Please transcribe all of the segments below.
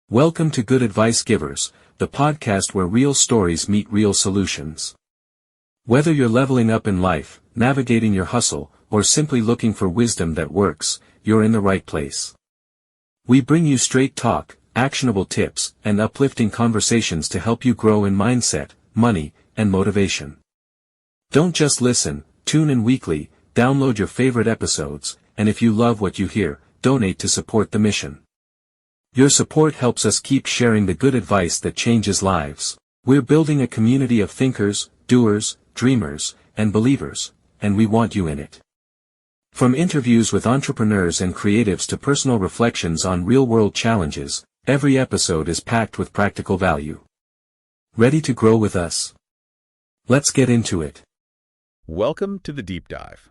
Welcome to Good Advice Givers, the podcast where real stories meet real solutions. Whether you're leveling up in life, navigating your hustle, or simply looking for wisdom that works, you're in the right place. We bring you straight talk, actionable tips, and uplifting conversations to help you grow in mindset, money, and motivation. Don't just listen, tune in weekly, download your favorite episodes, and if you love what you hear, donate to support the mission. Your support helps us keep sharing the good advice that changes lives. We're building a community of thinkers, doers, dreamers, and believers, and we want you in it. From interviews with entrepreneurs and creatives to personal reflections on real-world challenges, every episode is packed with practical value. Ready to grow with us? Let's get into it. Welcome to the Deep Dive.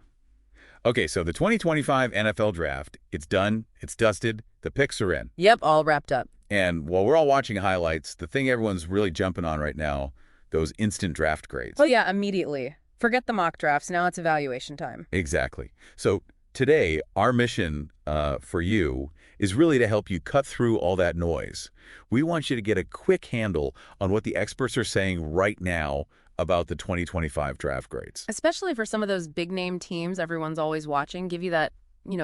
Okay, so the 2025 NFL Draft, it's done, it's dusted, the picks are in. Yep, all wrapped up. And while we're all watching highlights, the thing everyone's really jumping on right now, those instant draft grades. Oh yeah, immediately. Forget the mock drafts, now it's evaluation time. Exactly. So today, our mission for you is really to help you cut through all that noise. We want you to get a quick handle on what the experts are saying right now about the 2025 draft grades. Especially for some of those big name teams everyone's always watching, give you that,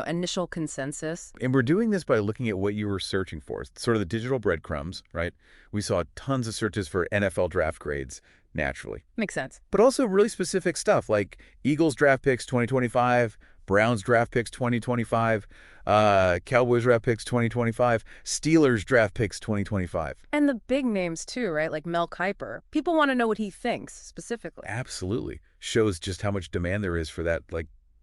initial consensus. And we're doing this by looking at what you were searching for, sort of the digital breadcrumbs, right? We saw tons of searches for NFL draft grades, naturally. Makes sense. But also really specific stuff like Eagles draft picks 2025, Browns draft picks 2025, Cowboys draft picks 2025, Steelers draft picks 2025. And the big names too, right? Like Mel Kiper. People want to know what he thinks specifically. Absolutely. Shows just how much demand there is for that,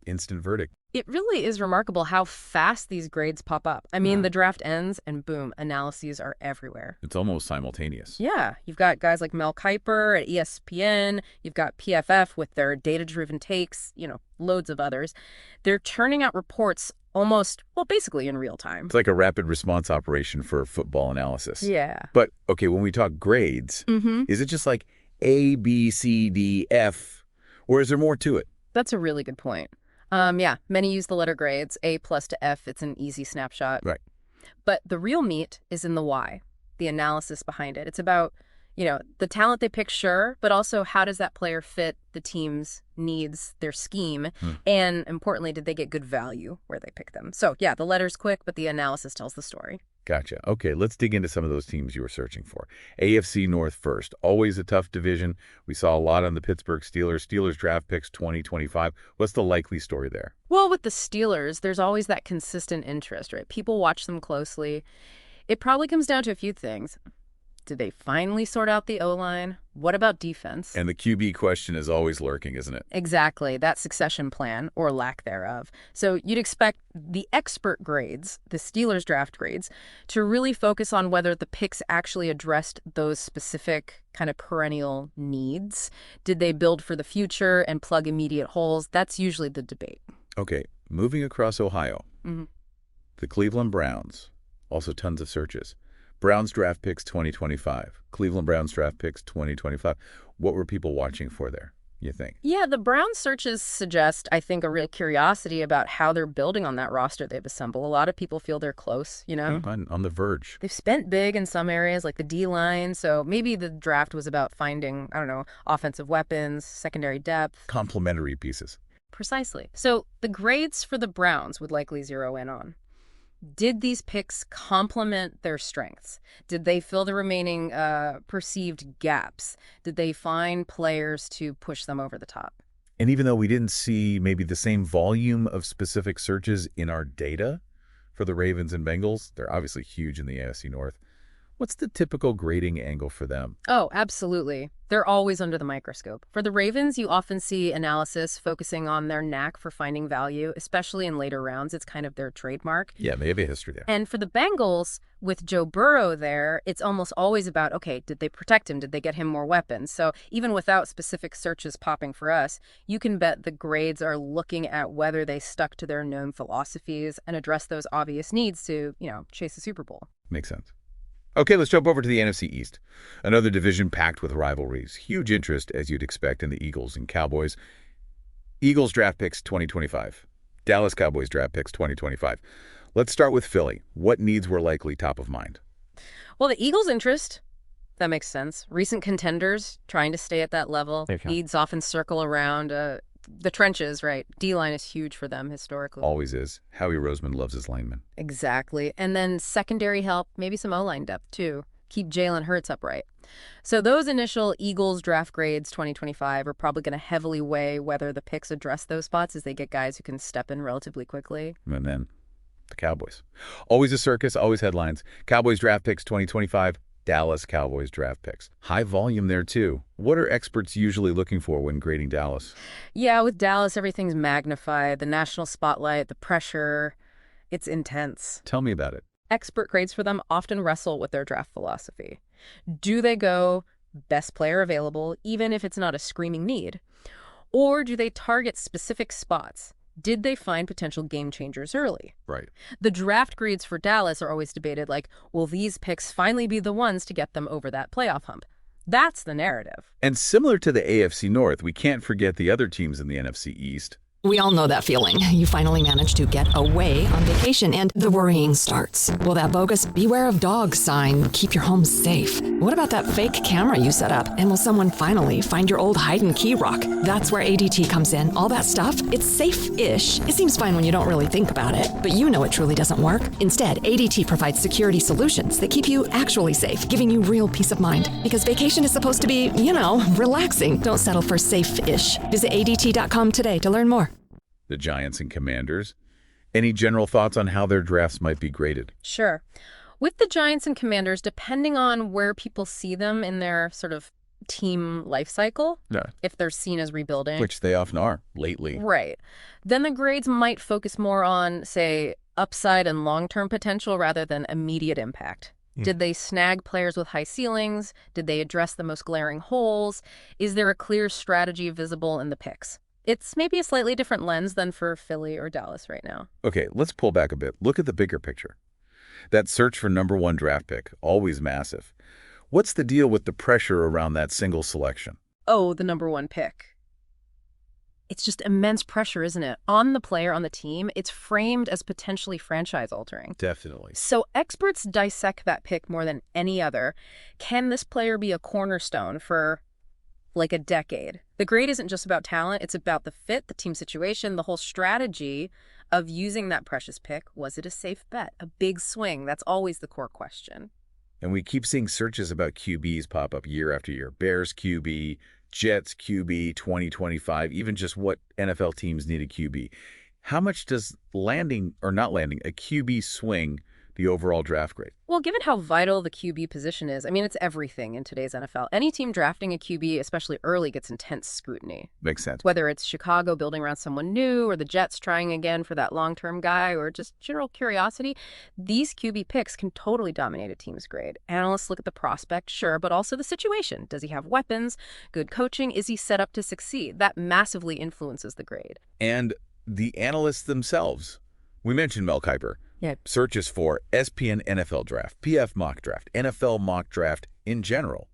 instant verdict. It really is remarkable how fast these grades pop up. I mean, the draft ends and boom, analyses are everywhere. It's almost simultaneous. Yeah, you've got guys like Mel Kiper at ESPN, you've got PFF with their data-driven takes, loads of others. They're churning out reports basically in real time. It's like a rapid response operation for football analysis. Yeah. But, okay, when we talk grades, is it just like A, B, C, D, F, or is there more to it? That's a really good point. Many use the letter grades, A+ to F. It's an easy snapshot. Right. But the real meat is in the why, the analysis behind it. It's about, the talent they pick, sure, but also how does that player fit the team's needs, their scheme, and importantly, did they get good value where they pick them? So, yeah, the letter's quick, but the analysis tells the story. Gotcha. Okay, let's dig into some of those teams you were searching for. AFC North first. Always a tough division. We saw a lot on the Pittsburgh Steelers. Steelers draft picks 2025. What's the likely story there? Well, with the Steelers, there's always that consistent interest, right? People watch them closely. It probably comes down to a few things. Did they finally sort out the O-line? What about defense? And the QB question is always lurking, isn't it? Exactly, that succession plan, or lack thereof. So you'd expect the expert grades, the Steelers draft grades, to really focus on whether the picks actually addressed those specific kind of perennial needs. Did they build for the future and plug immediate holes? That's usually the debate. Okay, moving across Ohio. The Cleveland Browns, also tons of searches. Browns draft picks 2025. Cleveland Browns draft picks 2025. What were people watching for there, you think? Yeah, the Browns searches suggest, I think, a real curiosity about how they're building on that roster they've assembled. A lot of people feel they're close, On the verge. They've spent big in some areas, like the D-line, so maybe the draft was about finding, offensive weapons, secondary depth. Complementary pieces. Precisely. So the grades for the Browns would likely zero in on. Did these picks complement their strengths? Did they fill the remaining perceived gaps? Did they find players to push them over the top? And even though we didn't see maybe the same volume of specific searches in our data for the Ravens and Bengals, they're obviously huge in the AFC North. What's the typical grading angle for them? Oh, absolutely. They're always under the microscope. For the Ravens, you often see analysis focusing on their knack for finding value, especially in later rounds. It's kind of their trademark. Yeah, they have a history there. And for the Bengals, with Joe Burrow there, it's almost always about, okay, did they protect him? Did they get him more weapons? So even without specific searches popping for us, you can bet the grades are looking at whether they stuck to their known philosophies and address those obvious needs to, chase the Super Bowl. Makes sense. Okay, let's jump over to the NFC East. Another division packed with rivalries. Huge interest, as you'd expect, in the Eagles and Cowboys. Eagles draft picks 2025. Dallas Cowboys draft picks 2025. Let's start with Philly. What needs were likely top of mind? Well, the Eagles' interest, that makes sense. Recent contenders trying to stay at that level. Needs often circle around the trenches, right? D-line is huge for them historically. Always is. Howie Roseman loves his linemen. Exactly. And then secondary help, maybe some O-line depth too. Keep Jalen Hurts upright. So those initial Eagles draft grades 2025 are probably going to heavily weigh whether the picks address those spots as they get guys who can step in relatively quickly. And then the Cowboys. Always a circus, always headlines. Cowboys draft picks 2025. Dallas Cowboys draft picks. High volume there, too. What are experts usually looking for when grading Dallas? Yeah, with Dallas, everything's magnified. The national spotlight, the pressure, it's intense. Tell me about it. Expert grades for them often wrestle with their draft philosophy. Do they go best player available, even if it's not a screaming need? Or do they target specific spots? Did they find potential game changers early? Right. The draft grades for Dallas are always debated like, will these picks finally be the ones to get them over that playoff hump? That's the narrative. And similar to the AFC North, we can't forget the other teams in the NFC East. We all know that feeling. You finally manage to get away on vacation and the worrying starts. Will that bogus "Beware of Dogs" sign keep your home safe? What about that fake camera you set up? And will someone finally find your old hide and key rock? That's where ADT comes in. All that stuff, it's safe-ish. It seems fine when you don't really think about it, but you know it truly doesn't work. Instead, ADT provides security solutions that keep you actually safe, giving you real peace of mind. Because vacation is supposed to be, relaxing. Don't settle for safe-ish. Visit ADT.com today to learn more. The Giants and Commanders. Any general thoughts on how their drafts might be graded? Sure. With the Giants and Commanders, depending on where people see them in their sort of team life cycle, if they're seen as rebuilding. Which they often are, lately. Right. Then the grades might focus more on, say, upside and long-term potential rather than immediate impact. Did they snag players with high ceilings? Did they address the most glaring holes? Is there a clear strategy visible in the picks? It's maybe a slightly different lens than for Philly or Dallas right now. Okay, let's pull back a bit. Look at the bigger picture. That search for number one draft pick, always massive. What's the deal with the pressure around that single selection? Oh, the number one pick. It's just immense pressure, isn't it? On the player, on the team, it's framed as potentially franchise-altering. Definitely. So experts dissect that pick more than any other. Can this player be a cornerstone for like a decade? The grade isn't just about talent, it's about the fit, the team situation, the whole strategy of using that precious pick. Was it a safe bet? A big swing? That's always the core question. And we keep seeing searches about QBs pop up year after year. Bears QB, Jets QB 2025, even just what NFL teams need a QB. How much does landing or not landing a QB swing the overall draft grade? Well, given how vital the QB position is, it's everything in today's NFL. Any team drafting a QB, especially early, gets intense scrutiny. Makes sense. Whether it's Chicago building around someone new or the Jets trying again for that long-term guy or just general curiosity, these QB picks can totally dominate a team's grade. Analysts look at the prospect, sure, but also the situation. Does he have weapons? Good coaching? Is he set up to succeed? That massively influences the grade. And the analysts themselves. We mentioned Mel Kiper. Yeah. Searches for SPN NFL Draft, PF Mock Draft, NFL Mock Draft in general.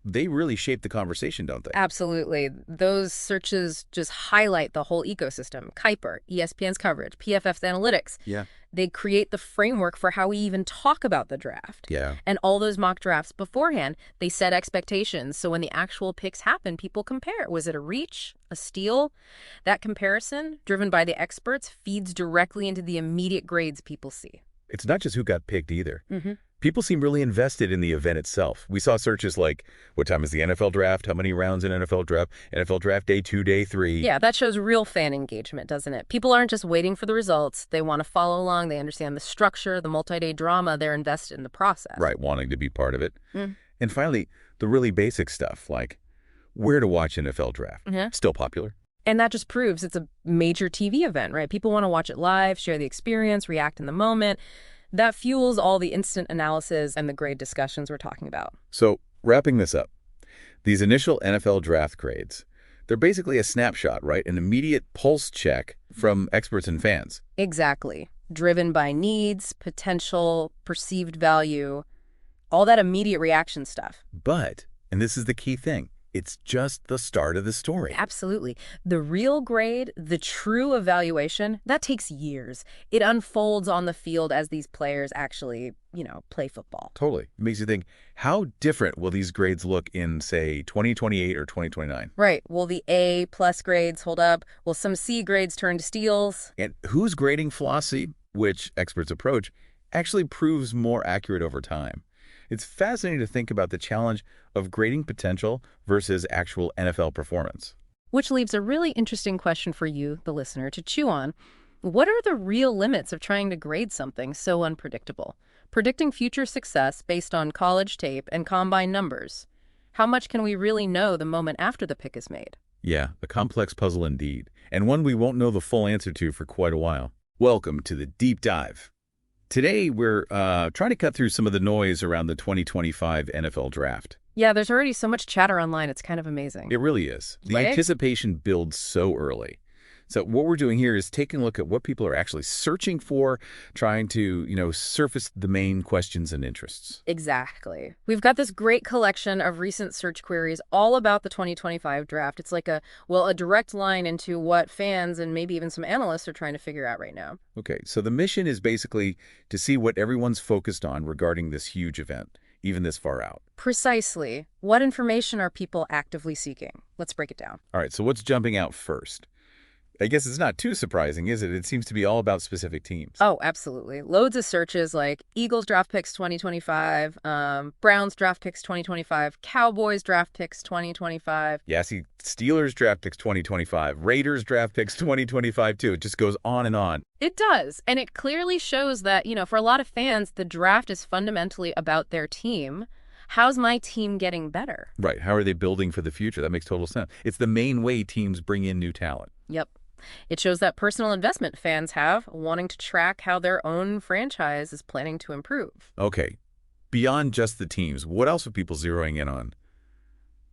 They really shape the conversation, don't they? Absolutely. Those searches just highlight the whole ecosystem. Kiper, ESPN's coverage, PFF's analytics. Yeah. They create the framework for how we even talk about the draft. Yeah. And all those mock drafts beforehand, they set expectations. So when the actual picks happen, people compare. Was it a reach, a steal? That comparison, driven by the experts, feeds directly into the immediate grades people see. It's not just who got picked either. Mm-hmm. People seem really invested in the event itself. We saw searches like, what time is the NFL draft? How many rounds in NFL draft day 2, day 3? Yeah, that shows real fan engagement, doesn't it? People aren't just waiting for the results. They want to follow along. They understand the structure, the multi-day drama. They're invested in the process. Right, wanting to be part of it. And finally, the really basic stuff, like where to watch NFL draft. Still popular. And that just proves it's a major TV event, right? People want to watch it live, share the experience, react in the moment. That fuels all the instant analysis and the grade discussions we're talking about. So, wrapping this up, these initial NFL draft grades, they're basically a snapshot, right? An immediate pulse check from experts and fans. Exactly. Driven by needs, potential, perceived value, all that immediate reaction stuff. But, and this is the key thing, It's just the start of the story. Absolutely. The real grade, the true evaluation, that takes years. It unfolds on the field as these players actually, play football. Totally. It makes you think, how different will these grades look in, say, 2028 or 2029? Right. Will the A+ grades hold up? Will some C grades turn to steals? And whose grading philosophy, which experts approach, actually proves more accurate over time? It's fascinating to think about the challenge of grading potential versus actual NFL performance. Which leaves a really interesting question for you, the listener, to chew on. What are the real limits of trying to grade something so unpredictable? Predicting future success based on college tape and combine numbers. How much can we really know the moment after the pick is made? Yeah, a complex puzzle indeed, and one we won't know the full answer to for quite a while. Welcome to the Deep Dive. Today, we're trying to cut through some of the noise around the 2025 NFL Draft. Yeah, there's already so much chatter online, it's kind of amazing. It really is. The Right? anticipation builds so early. So what we're doing here is taking a look at what people are actually searching for, trying to, surface the main questions and interests. Exactly. We've got this great collection of recent search queries all about the 2025 draft. It's like a direct line into what fans and maybe even some analysts are trying to figure out right now. Okay, so the mission is basically to see what everyone's focused on regarding this huge event, even this far out. Precisely. What information are people actively seeking? Let's break it down. All right, so what's jumping out first? I guess it's not too surprising, is it? It seems to be all about specific teams. Oh, absolutely. Loads of searches like Eagles draft picks 2025, Browns draft picks 2025, Cowboys draft picks 2025. Yeah, see, Steelers draft picks 2025, Raiders draft picks 2025 too. It just goes on and on. It does. And it clearly shows that, for a lot of fans, the draft is fundamentally about their team. How's my team getting better? Right. How are they building for the future? That makes total sense. It's the main way teams bring in new talent. Yep. It shows that personal investment fans have, wanting to track how their own franchise is planning to improve. Okay. Beyond just the teams, what else are people zeroing in on?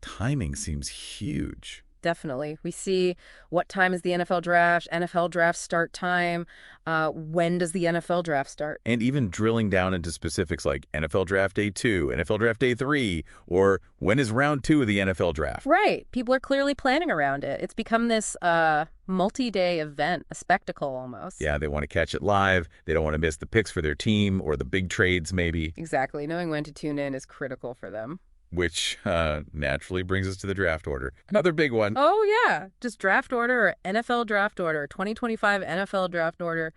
Timing seems huge. Definitely. We see what time is the NFL draft start time, when does the NFL draft start? And even drilling down into specifics like NFL Draft Day 2, NFL Draft Day 3, or when is round 2 of the NFL Draft? Right. People are clearly planning around it. It's become this multi-day event, a spectacle almost. Yeah, they want to catch it live. They don't want to miss the picks for their team or the big trades maybe. Exactly. Knowing when to tune in is critical for them. Which naturally brings us to the draft order. Another big one. Oh, yeah. Just draft order or NFL draft order, 2025 NFL draft order.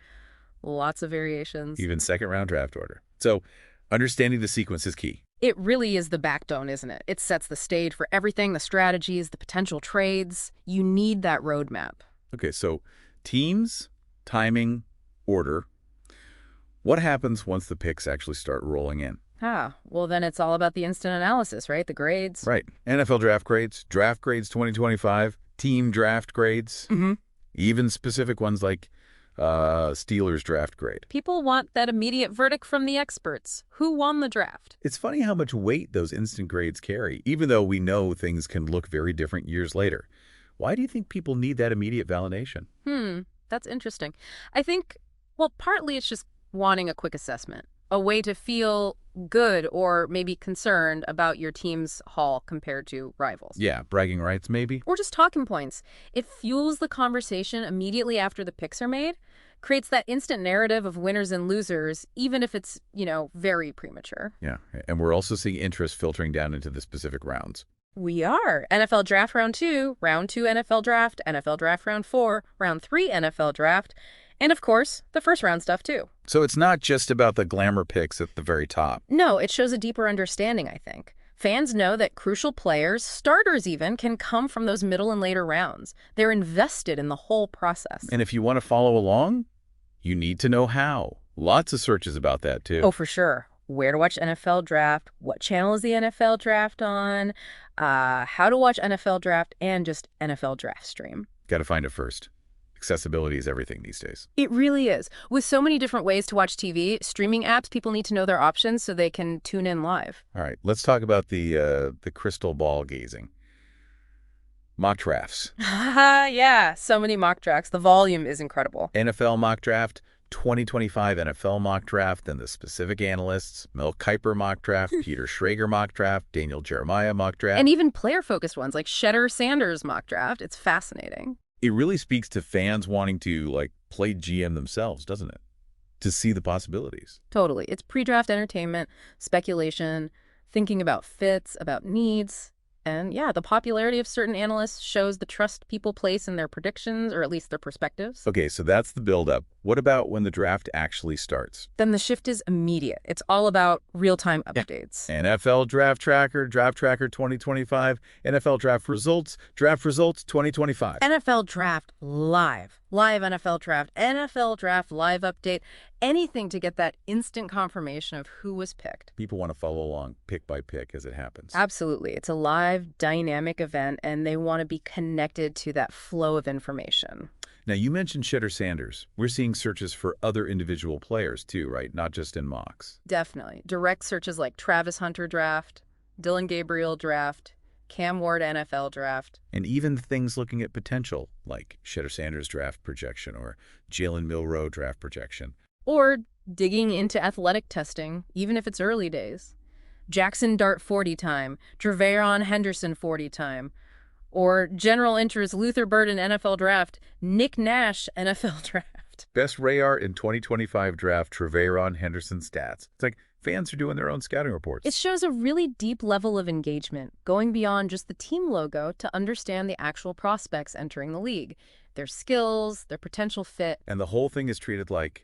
Lots of variations. Even second-round draft order. So understanding the sequence is key. It really is the backbone, isn't it? It sets the stage for everything, the strategies, the potential trades. You need that roadmap. Okay, so teams, timing, order. What happens once the picks actually start rolling in? Well, then it's all about the instant analysis, right? The grades. Right. NFL draft grades 2025, team draft grades, even specific ones like Steelers draft grade. People want that immediate verdict from the experts. Who won the draft? It's funny how much weight those instant grades carry, even though we know things can look very different years later. Why do you think people need that immediate validation? That's interesting. I think, partly it's just wanting a quick assessment, a way to feel good or maybe concerned about your team's haul compared to rivals. Yeah, bragging rights maybe? Or just talking points. It fuels the conversation immediately after the picks are made, creates that instant narrative of winners and losers, even if it's, very premature. Yeah, and we're also seeing interest filtering down into the specific rounds. We are. NFL draft round 2, round 2 NFL draft round 4, round 3 NFL draft, and of course, the first round stuff too. So it's not just about the glamour picks at the very top. No, it shows a deeper understanding, I think. Fans know that crucial players, starters even, can come from those middle and later rounds. They're invested in the whole process. And if you want to follow along, you need to know how. Lots of searches about that too. Oh, for sure. Where to watch NFL draft, what channel is the NFL draft on, how to watch NFL draft, and just NFL draft stream. Got to find it first. Accessibility is everything these days. It really is. With so many different ways to watch TV, streaming apps, people need to know their options so they can tune in live. All right, let's talk about the crystal ball gazing. Mock drafts. Yeah, so many mock drafts. The volume is incredible. NFL mock draft 2025 NFL mock draft, then the specific analysts, Mel Kiper mock draft, Peter Schrager mock draft, Daniel Jeremiah mock draft. And even player-focused ones like Shedder Sanders mock draft. It's fascinating. It really speaks to fans wanting to, play GM themselves, doesn't it? To see the possibilities. Totally. It's pre-draft entertainment, speculation, thinking about fits, about needs. And yeah, the popularity of certain analysts shows the trust people place in their predictions, or at least their perspectives. Okay, so that's the build-up. What about when the draft actually starts? Then the shift is immediate. It's all about real-time updates. NFL Draft Tracker 2025, NFL Draft Results 2025. NFL Draft Live. Live NFL Draft Live update. Anything to get that instant confirmation of who was picked. People want to follow along pick by pick as it happens. Absolutely. It's a live, dynamic event, and they want to be connected to that flow of information. Now, you mentioned Shedder Sanders. We're seeing searches for other individual players too, right? Not just in mocks. Definitely. Direct searches like Travis Hunter draft, Dylan Gabriel draft, Cam Ward NFL draft. And even things looking at potential, like Shedder Sanders draft projection or Jalen Milroe draft projection. Or digging into athletic testing, even if it's early days. Jackson Dart 40 time, Treveron Henderson 40 time. Or general interest Luther Burden NFL draft, Nick Nash NFL draft. Best Rayar in 2025 draft, Treveron Henderson stats. It's like fans are doing their own scouting reports. It shows a really deep level of engagement, going beyond just the team logo to understand the actual prospects entering the league, their skills, their potential fit. And the whole thing is treated like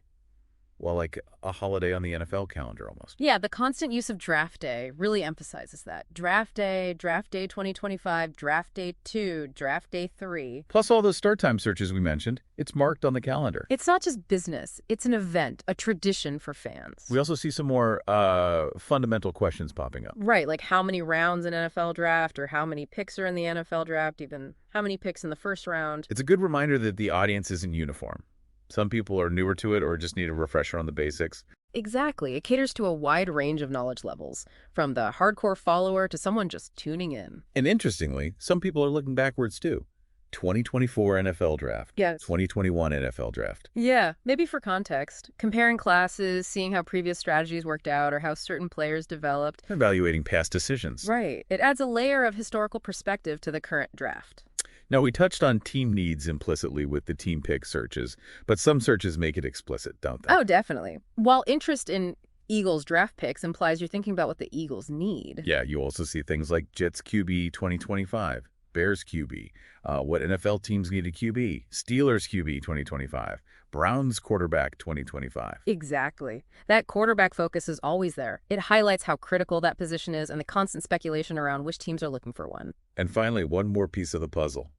a holiday on the NFL calendar almost. Yeah, the constant use of draft day really emphasizes that. Draft day 2025, draft day 2, draft day 3. Plus all those start time searches we mentioned, it's marked on the calendar. It's not just business, it's an event, a tradition for fans. We also see some more fundamental questions popping up. Right, like how many rounds in NFL draft, or how many picks are in the NFL draft, even how many picks in the first round. It's a good reminder that the audience isn't uniform. Some people are newer to it or just need a refresher on the basics. Exactly. It caters to a wide range of knowledge levels, from the hardcore follower to someone just tuning in. And interestingly, some people are looking backwards too. 2024 NFL Draft. Yes. 2021 NFL Draft. Yeah, maybe for context. Comparing classes, seeing how previous strategies worked out or how certain players developed. Evaluating past decisions. Right. It adds a layer of historical perspective to the current draft. Now, we touched on team needs implicitly with the team pick searches, but some searches make it explicit, don't they? Oh, definitely. While interest in Eagles draft picks implies you're thinking about what the Eagles need. Yeah, you also see things like Jets QB 2025, Bears QB, what NFL teams need a QB, Steelers QB 2025, Browns quarterback 2025. Exactly. That quarterback focus is always there. It highlights how critical that position is and the constant speculation around which teams are looking for one. And finally, one more piece of the puzzle.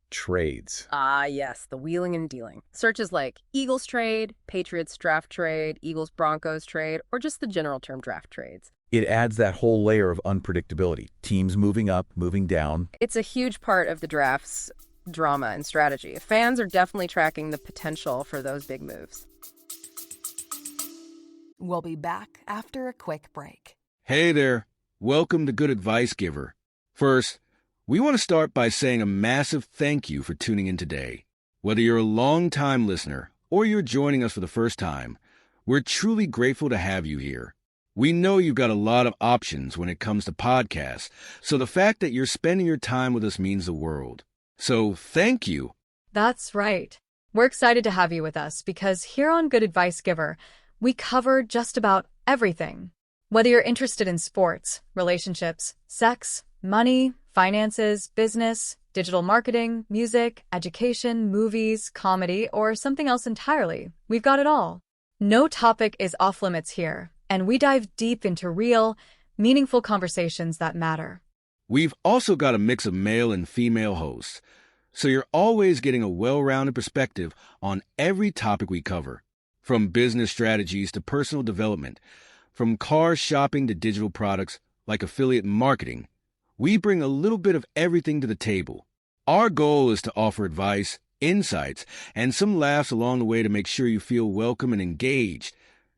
Trades. Ah, yes, the wheeling and dealing. Searches like Eagles trade, Patriots draft trade, Eagles Broncos trade, or just the general term draft trades. It adds that whole layer of unpredictability. Teams moving up, moving down. It's a huge part of the draft's drama and strategy. Fans are definitely tracking the potential for those big moves. We'll be back after a quick break. Hey there. Welcome to Good Advice Giver. First, we want to start by saying a massive thank you for tuning in today. Whether you're a long-time listener or you're joining us for the first time, we're truly grateful to have you here. We know you've got a lot of options when it comes to podcasts, so the fact that you're spending your time with us means the world. So thank you. That's right. We're excited to have you with us because here on Good Advice Giver, we cover just about everything. Whether you're interested in sports, relationships, sex, money, finances, business, digital marketing, music, education, movies, comedy, or something else entirely, we've got it all. No topic is off limits here, and we dive deep into real, meaningful conversations that matter. We've also got a mix of male and female hosts, so you're always getting a well-rounded perspective on every topic we cover, from business strategies to personal development, from car shopping to digital products like affiliate marketing. We bring a little bit of everything to the table. Our goal is to offer advice, insights, and some laughs along the way to make sure you feel welcome and engaged,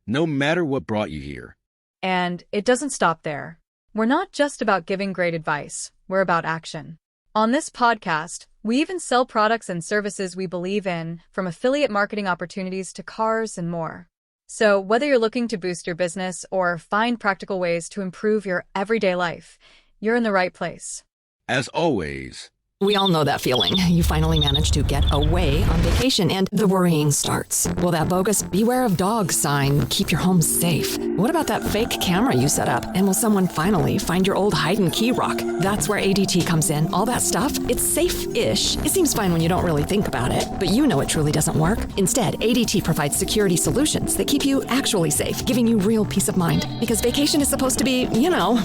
no matter what brought you here. And it doesn't stop there. We're not just about giving great advice, we're about action. On this podcast, We even sell products and services we believe in, from affiliate marketing opportunities to cars and more. So whether you're looking to boost your business or find practical ways to improve your everyday life, you're in the right place. As always, We all know that feeling. You finally manage to get away on vacation and the worrying starts. Will that bogus "Beware of Dogs" sign keep your home safe? What about that fake camera you set up? And will someone finally find your old hide and key rock? That's where ADT comes in. All that stuff, it's safe-ish. It seems fine when you don't really think about it, but you know it truly doesn't work. Instead, ADT provides security solutions that keep you actually safe, giving you real peace of mind. Because vacation is supposed to be,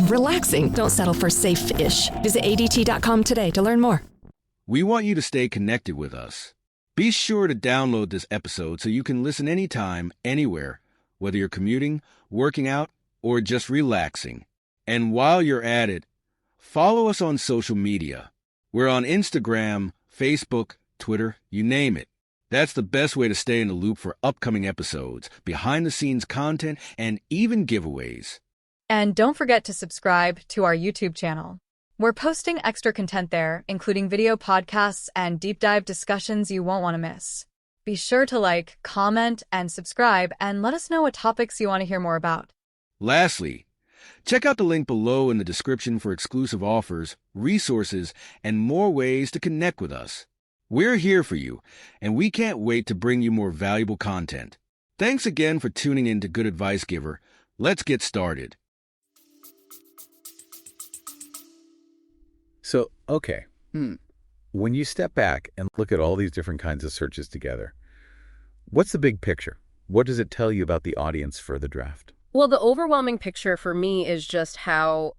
relaxing. Don't settle for safe-ish. Visit ADT.com today to learn more. we want you to stay connected with us. Be sure to download this episode so you can listen anytime, anywhere, whether you're commuting, working out, or just relaxing. And while you're at it, follow us on social media. We're on Instagram, Facebook, Twitter, you name it. That's the best way to stay in the loop for upcoming episodes, behind-the-scenes content, and even giveaways. And don't forget to subscribe to our YouTube channel. We're posting extra content there, including video podcasts and deep dive discussions you won't want to miss. Be sure to like, comment, and subscribe, and let us know what topics you want to hear more about. Lastly, check out the link below in the description for exclusive offers, resources, and more ways to connect with us. We're here for you, and we can't wait to bring you more valuable content. Thanks again for tuning in to Good Advice Giver. Let's get started. So, okay. When you step back and look at all these different kinds of searches together, what's the big picture? What does it tell you about the audience for the draft? Well, the overwhelming picture for me is just how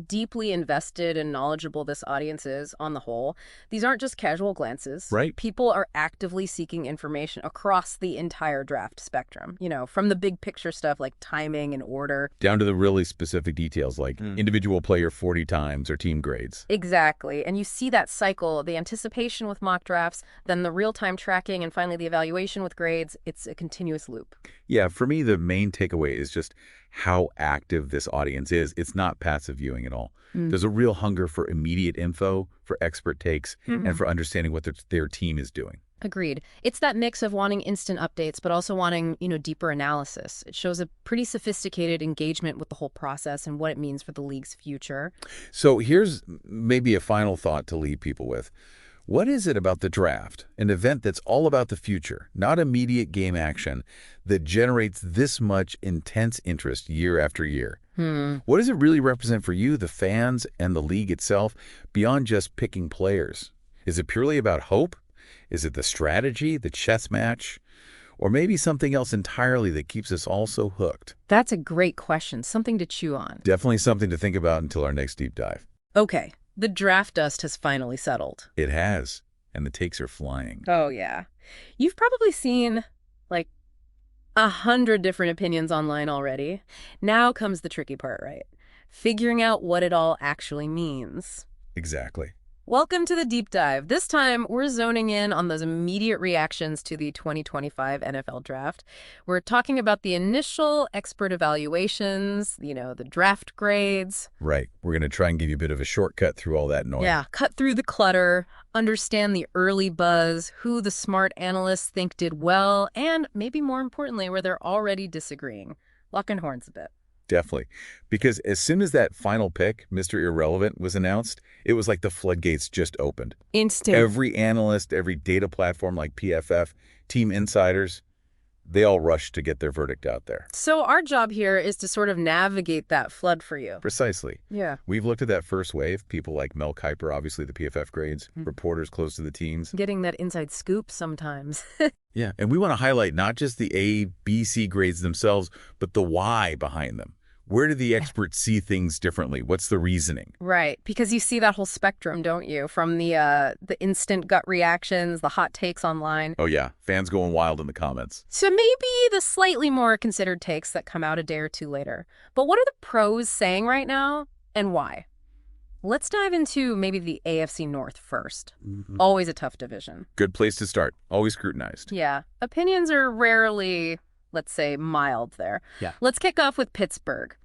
deeply invested and knowledgeable this audience is on the whole. These aren't just casual glances. Right. People are actively seeking information across the entire draft spectrum, from the big picture stuff like timing and order. Down to the really specific details like individual player 40 times or team grades. Exactly. And you see that cycle, the anticipation with mock drafts, then the real-time tracking, and finally the evaluation with grades. It's a continuous loop. Yeah, for me, the main takeaway is just how active this audience is. It's not passive viewing at all. There's a real hunger for immediate info, for expert takes, and for understanding what their team is doing. Agreed. It's that mix of wanting instant updates, but also wanting, deeper analysis. It shows a pretty sophisticated engagement with the whole process and what it means for the league's future. So here's maybe a final thought to leave people with. What is it about the draft, an event that's all about the future, not immediate game action, that generates this much intense interest year after year? What does it really represent for you, the fans, and the league itself, beyond just picking players? Is it purely about hope? Is it the strategy, the chess match? Or maybe something else entirely that keeps us all so hooked? That's a great question, something to chew on. Definitely something to think about until our next deep dive. Okay, the draft dust has finally settled. It has, and the takes are flying. Oh, yeah. You've probably seen, 100 different opinions online already. Now comes the tricky part, right? Figuring out what it all actually means. Exactly. Welcome to the deep dive. This time, we're zoning in on those immediate reactions to the 2025 NFL draft. We're talking about the initial expert evaluations, the draft grades. Right. We're going to try and give you a bit of a shortcut through all that noise. Yeah, cut through the clutter, understand the early buzz, who the smart analysts think did well, and maybe more importantly, where they're already disagreeing. Locking horns a bit. Definitely. Because as soon as that final pick, Mr. Irrelevant, was announced, it was like the floodgates just opened. Instant. Every analyst, every data platform like PFF, team insiders, they all rushed to get their verdict out there. So our job here is to sort of navigate that flood for you. Precisely. Yeah. We've looked at that first wave, people like Mel Kiper, obviously the PFF grades, reporters close to the teams. Getting that inside scoop sometimes. Yeah, and we want to highlight not just the A, B, C grades themselves, but the why behind them. Where do the experts see things differently? What's the reasoning? Right, because you see that whole spectrum, don't you? From the instant gut reactions, the hot takes online. Oh yeah, fans going wild in the comments. So maybe the slightly more considered takes that come out a day or two later. But what are the pros saying right now, and why? Let's dive into maybe the AFC North first. Always a tough division. Good place to start. Always scrutinized. Yeah, opinions are rarely, let's say, mild there. Yeah. Let's kick off with Pittsburgh.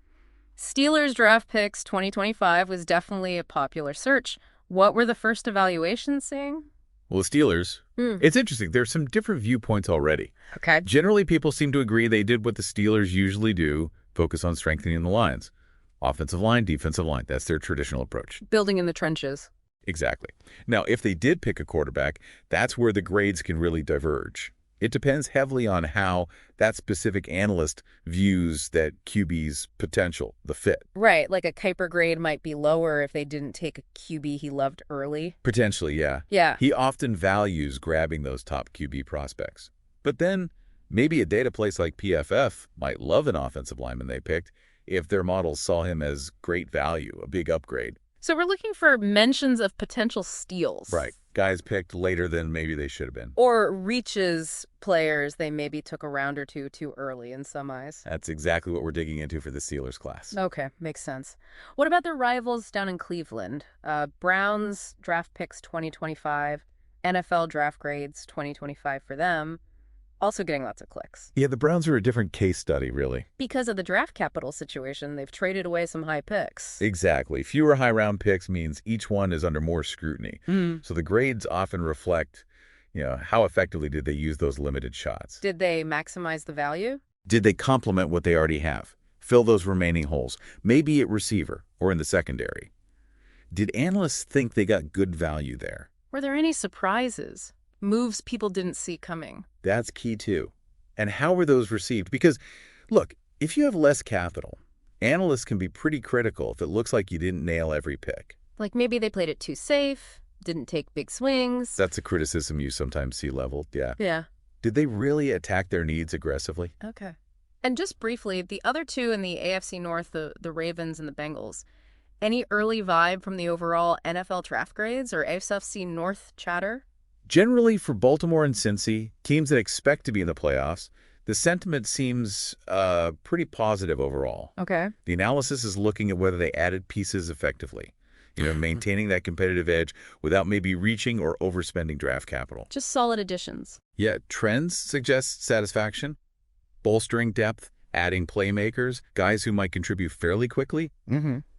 Steelers draft picks 2025 was definitely a popular search. What were the first evaluations saying? Well, the Steelers, it's interesting. There's some different viewpoints already. Okay. Generally, people seem to agree they did what the Steelers usually do, focus on strengthening the lines. Offensive line, defensive line. That's their traditional approach. Building in the trenches. Exactly. Now, if they did pick a quarterback, that's where the grades can really diverge. It depends heavily on how that specific analyst views that QB's potential, the fit. Right, like a Kuiper grade might be lower if they didn't take a QB he loved early. Potentially, yeah. Yeah. He often values grabbing those top QB prospects. But then maybe a data place like PFF might love an offensive lineman they picked if their models saw him as great value, a big upgrade. So we're looking for mentions of potential steals. Right. Guys picked later than maybe they should have been. Or reaches players they maybe took a round or two too early in some eyes. That's exactly what we're digging into for the Steelers class. Okay, makes sense. What about their rivals down in Cleveland? Browns draft picks 2025, NFL draft grades 2025 for them. Also getting lots of clicks. Yeah, the Browns are a different case study, really. Because of the draft capital situation, they've traded away some high picks. Exactly. Fewer high-round picks means each one is under more scrutiny. So the grades often reflect, how effectively did they use those limited shots? Did they maximize the value? Did they complement what they already have? Fill those remaining holes, maybe at receiver or in the secondary. Did analysts think they got good value there? Were there any surprises? Moves people didn't see coming? That's key, too. And how were those received? Because, look, if you have less capital, analysts can be pretty critical if it looks like you didn't nail every pick. Like maybe they played it too safe, didn't take big swings. That's a criticism you sometimes see leveled, yeah. Yeah. Did they really attack their needs aggressively? Okay. And just briefly, the other two in the AFC North, the Ravens and the Bengals, any early vibe from the overall NFL draft grades or AFC North chatter? Generally, for Baltimore and Cincy, teams that expect to be in the playoffs, the sentiment seems pretty positive overall. Okay. The analysis is looking at whether they added pieces effectively, maintaining that competitive edge without maybe reaching or overspending draft capital. Just solid additions. Yeah, trends suggest satisfaction, bolstering depth, adding playmakers, guys who might contribute fairly quickly.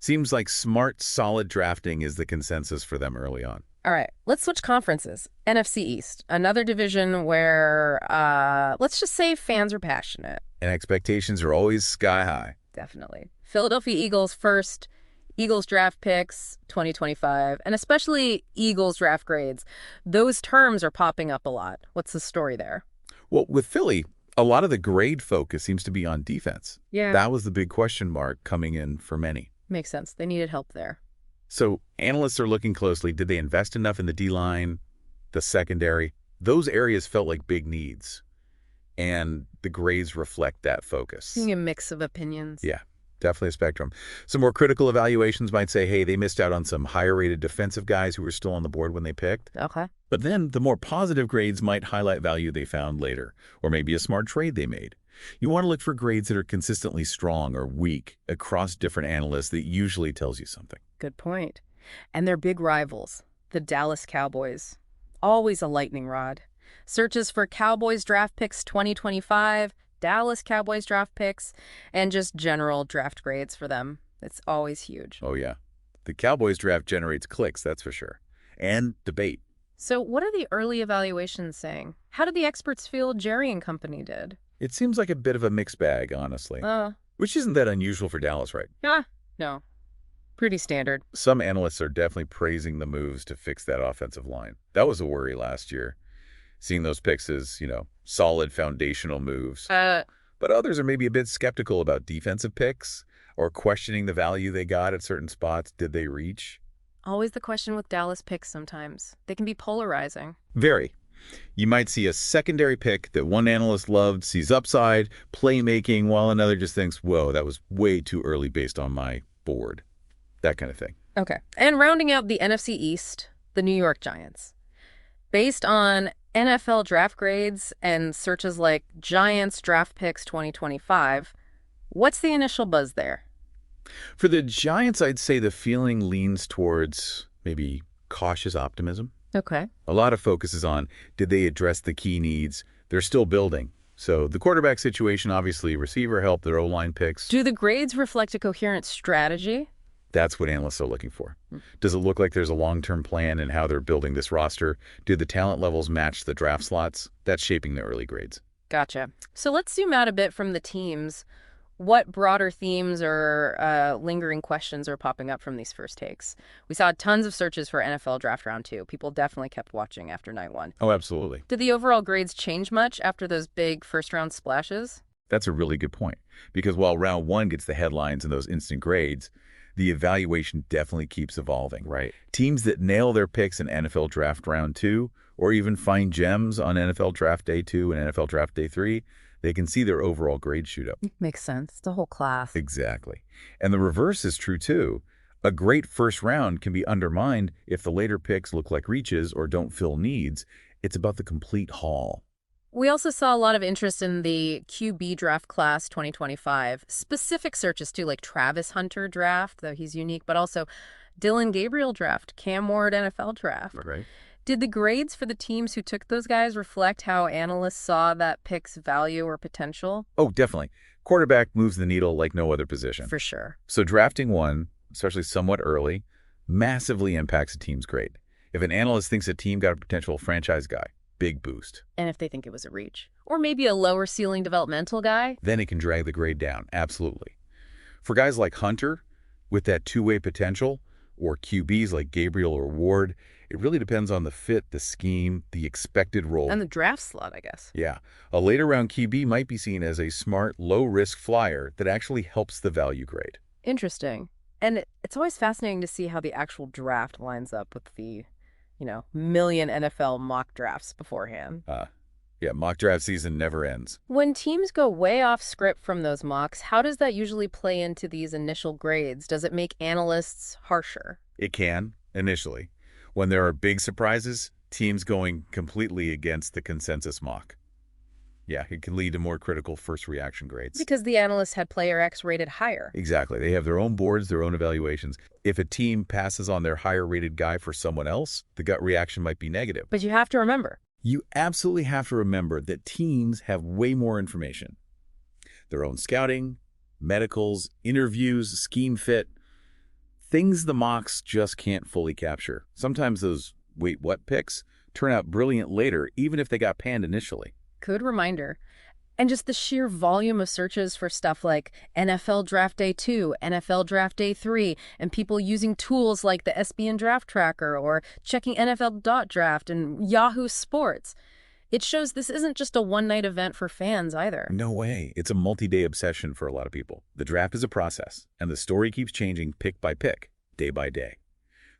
Seems like smart, solid drafting is the consensus for them early on. All right, let's switch conferences. NFC East, another division where, let's just say fans are passionate. And expectations are always sky high. Definitely. Philadelphia Eagles first, Eagles draft picks 2025, and especially Eagles draft grades. Those terms are popping up a lot. What's the story there? Well, with Philly, a lot of the grade focus seems to be on defense. Yeah. That was the big question mark coming in for many. Makes sense. They needed help there. So analysts are looking closely. Did they invest enough in the D-line, the secondary? Those areas felt like big needs, and the grades reflect that focus. Seeing a mix of opinions. Yeah, definitely a spectrum. Some more critical evaluations might say, hey, they missed out on some higher-rated defensive guys who were still on the board when they picked. Okay. But then the more positive grades might highlight value they found later, or maybe a smart trade they made. You want to look for grades that are consistently strong or weak across different analysts. That usually tells you something. Good point. And their big rivals, the Dallas Cowboys. Always a lightning rod. Searches for Cowboys draft picks 2025, Dallas Cowboys draft picks, and just general draft grades for them. It's always huge. Oh, yeah. The Cowboys draft generates clicks, that's for sure. And debate. So what are the early evaluations saying? How did the experts feel Jerry and company did? It seems like a bit of a mixed bag, honestly. Which isn't that unusual for Dallas, right? No. Pretty standard. Some analysts are definitely praising the moves to fix that offensive line. That was a worry last year. Seeing those picks as, solid foundational moves. But others are maybe a bit skeptical about defensive picks or questioning the value they got at certain spots. Did they reach? Always the question with Dallas picks sometimes. They can be polarizing. Very. You might see a secondary pick that one analyst loved, sees upside, playmaking, while another just thinks, whoa, that was way too early based on my board. That kind of thing. Okay. And rounding out the NFC East, the New York Giants. Based on NFL draft grades and searches like Giants draft picks 2025, what's the initial buzz there? For the Giants, I'd say the feeling leans towards maybe cautious optimism. Okay. A lot of focus is on, did they address the key needs? They're still building. So the quarterback situation, obviously, receiver help, their O-line picks. Do the grades reflect a coherent strategy? That's what analysts are looking for. Does it look like there's a long-term plan in how they're building this roster? Do the talent levels match the draft slots? That's shaping the early grades. Gotcha. So let's zoom out a bit from the teams. What broader themes or lingering questions are popping up from these first takes? We saw tons of searches for NFL Draft Round 2. People definitely kept watching after night 1. Oh, absolutely. Did the overall grades change much after those big first-round splashes? That's a really good point. Because while round 1 gets the headlines and those instant grades, the evaluation definitely keeps evolving. Right. Teams that nail their picks in NFL Draft Round 2, or even find gems on NFL Draft Day 2 and NFL Draft Day 3, they can see their overall grade shoot up. Makes sense. It's a whole class. Exactly. And the reverse is true too. A great first round can be undermined if the later picks look like reaches or don't fill needs. It's about the complete haul. We also saw a lot of interest in the QB draft class 2025. Specific searches too, like Travis Hunter draft, though he's unique, but also Dylan Gabriel draft, Cam Ward NFL draft. Right. Did the grades for the teams who took those guys reflect how analysts saw that pick's value or potential? Oh, definitely. Quarterback moves the needle like no other position. For sure. So drafting one, especially somewhat early, massively impacts a team's grade. If an analyst thinks a team got a potential franchise guy, big boost. And if they think it was a reach, or maybe a lower ceiling developmental guy, then it can drag the grade down, absolutely. For guys like Hunter, with that two-way potential, or QBs like Gabriel or Ward, it really depends on the fit, the scheme, the expected role. and the draft slot, I guess. Yeah, a later round QB might be seen as a smart, low-risk flyer that actually helps the value grade. Interesting. And it's always fascinating to see how the actual draft lines up with the, million NFL mock drafts beforehand. Yeah, mock draft season never ends. When teams go way off script from those mocks, how does that usually play into these initial grades? Does it make analysts harsher? It can, initially. When there are big surprises, teams going completely against the consensus mock. Yeah, it can lead to more critical first reaction grades. Because the analysts had player X rated higher. Exactly. They have their own boards, their own evaluations. If a team passes on their higher rated guy for someone else, the gut reaction might be negative. But you have to remember, You absolutely have to remember that teams have way more information. Their own scouting, medicals, interviews, scheme fit, things the mocks just can't fully capture. Sometimes those wait what picks turn out brilliant later, even if they got panned initially. good reminder. And just the sheer volume of searches for stuff like NFL Draft Day 2, NFL Draft Day 3, and people using tools like the SBN Draft Tracker or checking NFL.draft and Yahoo Sports. It shows this isn't just a one-night event for fans either. No way. It's a multi-day obsession for a lot of people. The draft is a process, and the story keeps changing pick by pick, day by day.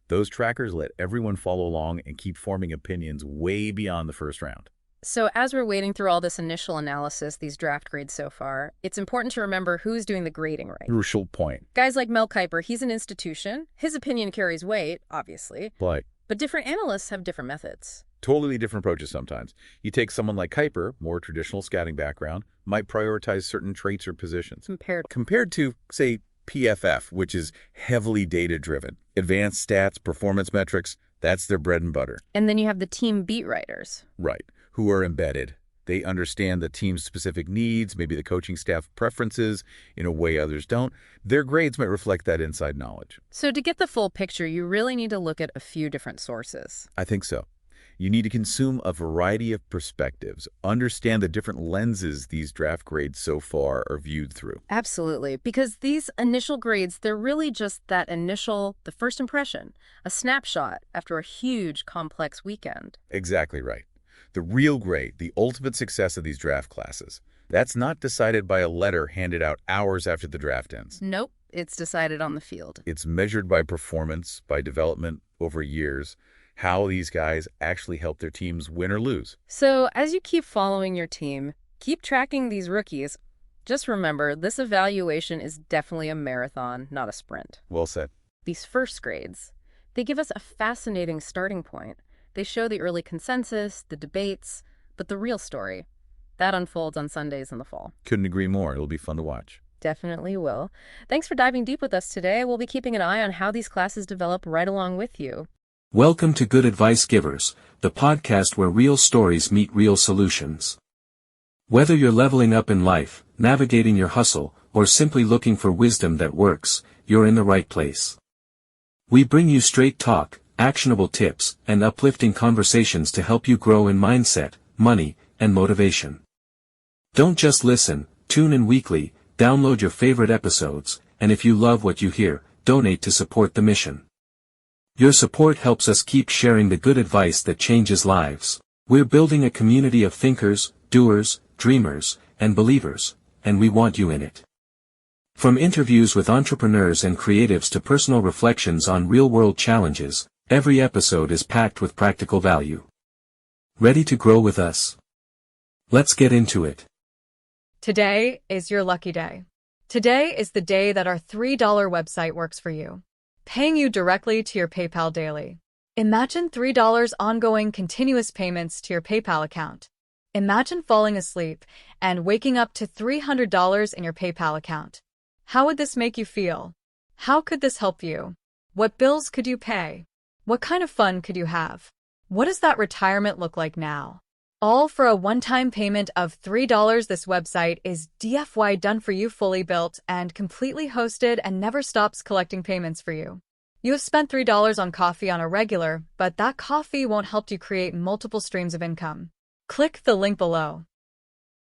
Those trackers let everyone follow along and keep forming opinions way beyond the first round. So as we're wading through all this initial analysis, these draft grades so far, it's important to remember who's doing the grading right. Crucial point. Guys like Mel Kiper, he's an institution. His opinion carries weight, obviously. But different analysts have different methods. totally different approaches sometimes. You take someone like Kiper, more traditional scouting background, might prioritize certain traits or positions. Compared to, say, PFF, which is heavily data-driven. Advanced stats, performance metrics, that's their bread and butter. And then you have the team beat writers. Right. Who are embedded. They understand the team's specific needs, maybe the coaching staff preferences in a way others don't. Their grades might reflect that inside knowledge. So to get the full picture, you really need to look at a few different sources. I think so. You need to consume a variety of perspectives, understand the different lenses these draft grades so far are viewed through. Absolutely, because these initial grades, they're really just the first impression, a snapshot after a huge, complex weekend. Exactly right. The real grade, the ultimate success of these draft classes, that's not decided by a letter handed out hours after the draft ends. Nope, it's decided on the field. It's measured by performance, by development over years, how these guys actually help their teams win or lose. So as you keep following your team, keep tracking these rookies, just remember this evaluation is definitely a marathon, not a sprint. Well said. These first grades, they give us a fascinating starting point. They show the early consensus, the debates, but the real story, that unfolds on Sundays in the fall. Couldn't agree more. It'll be fun to watch. Definitely will. Thanks for diving deep with us today. We'll be keeping an eye on how these classes develop right along with you. Welcome to Good Advice Givers, the podcast where real stories meet real solutions. Whether you're leveling up in life, navigating your hustle, or simply looking for wisdom that works, you're in the right place. We bring you straight talk, actionable tips, and uplifting conversations to help you grow in mindset, money, and motivation. Don't just listen, tune in weekly, download your favorite episodes, and if you love what you hear, donate to support the mission. Your support helps us keep sharing the good advice that changes lives. We're building a community of thinkers, doers, dreamers, and believers, and we want you in it. From interviews with entrepreneurs and creatives to personal reflections on real-world challenges, every episode is packed with practical value. Ready to grow with us? Let's get into it. Today is your lucky day. Today is the day that our $3 website works for you, paying you directly to your PayPal daily. Imagine $3 ongoing continuous payments to your PayPal account. Imagine falling asleep and waking up to $300 in your PayPal account. How would this make you feel? How could this help you? What bills could you pay? What kind of fun could you have? What does that retirement look like now? All for a one-time payment of $3. This website is DFY done for you, fully built and completely hosted, and never stops collecting payments for you. You have spent $3 on coffee on a regular, but that coffee won't help you create multiple streams of income. Click the link below.